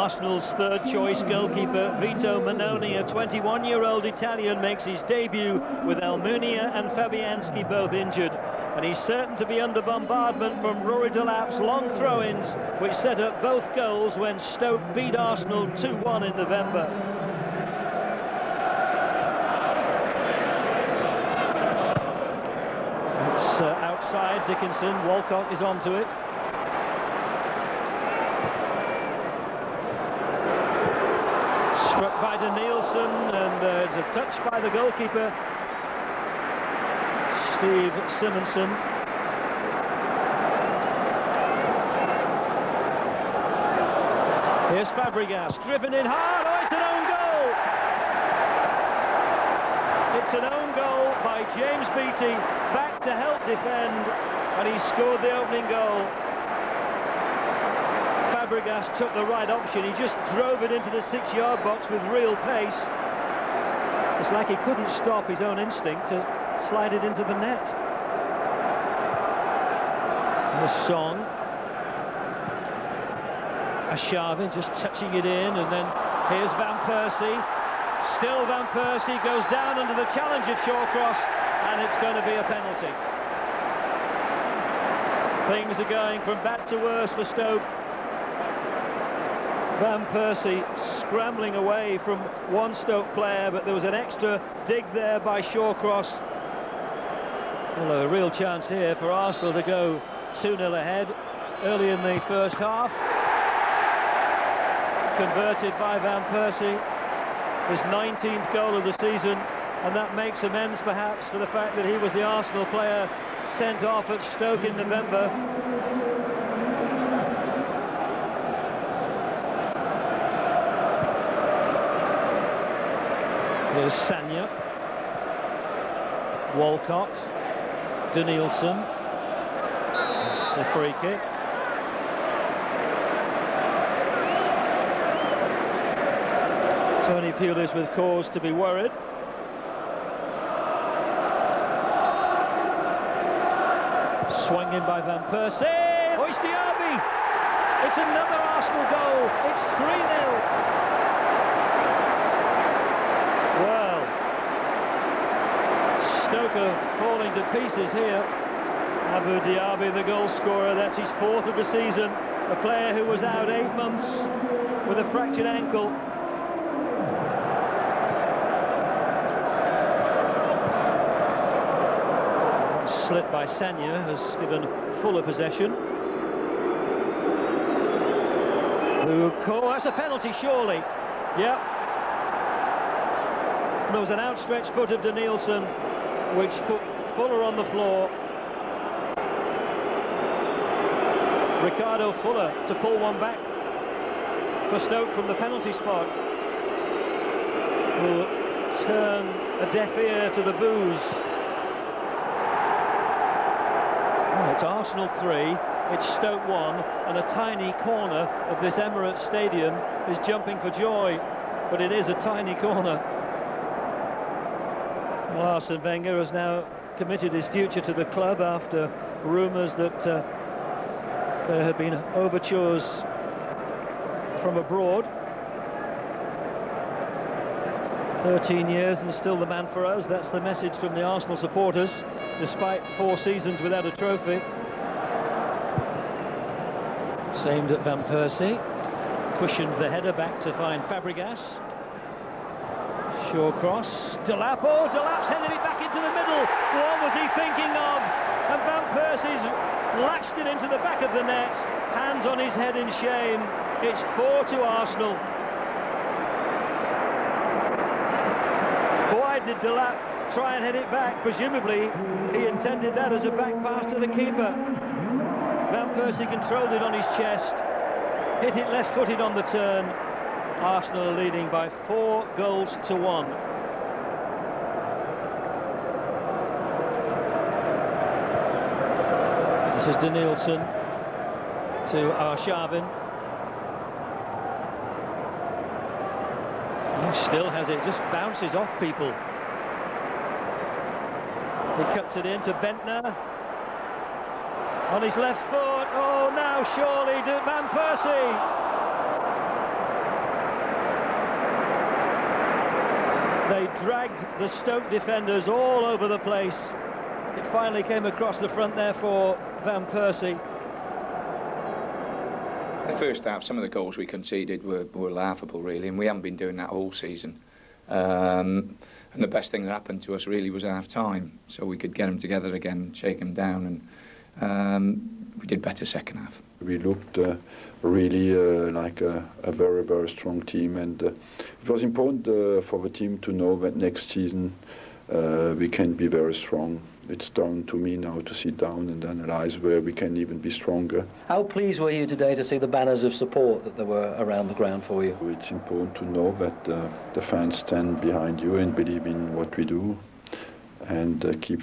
Arsenal's third choice goalkeeper Vito Mannoni, a 21-year-old Italian, makes his debut with Almunia and Fabianski both injured, and he's certain to be under bombardment from Rory Delap's long throw-ins, which set up both goals when Stoke beat Arsenal 2-1 in November. It's outside Dickinson. Walcott is onto it. Struck by Danielson, and it's a touch by the goalkeeper, Steve Simonson. Here's Fabregas, driven in hard. Oh, it's an own goal! It's an own goal by James Beattie, back to help defend, and he scored the opening goal. Fabregas took the right option. He just drove it into the 6-yard box with real pace. It's like he couldn't stop his own instinct to slide it into the net. And the Song. Arshavin just touching it in, and then here's Van Persie. Still Van Persie goes down under the challenge of Shawcross, and it's going to be a penalty. Things are going from bad to worse for Stoke. Van Persie scrambling away from one Stoke player, but there was an extra dig there by Shawcross. Well, a real chance here for Arsenal to go 2-0 ahead early in the first half. Converted by Van Persie, his 19th goal of the season, and that makes amends perhaps for the fact that he was the Arsenal player sent off at Stoke in November. Here's Sanya, Walcott, Danielson. It's a free kick. Tony Pulis with cause to be worried. Swung in by Van Persie. Oh, it's Diaby! It's another Arsenal goal. It's 3-0. Well, Stoke are falling to pieces here. Abu Diaby, the goal scorer, that's his 4th of the season. A player who was out 8 months with a fractured ankle. Slit by Sanya has given fuller possession. That's a penalty, surely. Yep. There was an outstretched foot of Danielson which put Fuller on the floor. Ricardo Fuller to pull one back for Stoke from the penalty spot. Will turn a deaf ear to the boos. Well, it's Arsenal 3, it's Stoke 1, and a tiny corner of this Emirates Stadium is jumping for joy, but it is a tiny corner. Well, Arsene Wenger has now committed his future to the club after rumours that there have been overtures from abroad. 13 years and still the man for us. That's the message from the Arsenal supporters, despite 4 seasons without a trophy. It's aimed at Van Persie. Cushioned the header back to find Fabregas. Shawcross. Delap. Oh, Delap's headed it back into the middle. What was he thinking of? And Van Persie's lashed it into the back of the net. Hands on his head in shame. It's 4 to Arsenal. Why did Delap try and head it back? Presumably he intended that as a back pass to the keeper. Van Persie controlled it on his chest, hit it left-footed on the turn. Arsenal are leading by 4 goals to 1. This is Danielson to Arshavin. He still has it, just bounces off people. He cuts it in to Bentner. On his left foot. Oh, now surely Van Persie. dragged the Stoke defenders all over the place. It finally came across the front there for Van Persie. The first half, some of the goals we conceded were laughable, really, and we haven't been doing that all season. And the best thing that happened to us really was half-time, so we could get them together again, shake them down, and we did better second half. We looked really like a very, very strong team, and it was important for the team to know that next season we can be very strong. It's down to me now to sit down and analyse where we can even be stronger. How pleased were you today to see the banners of support that there were around the ground for you? It's important to know that the fans stand behind you and believe in what we do, and keep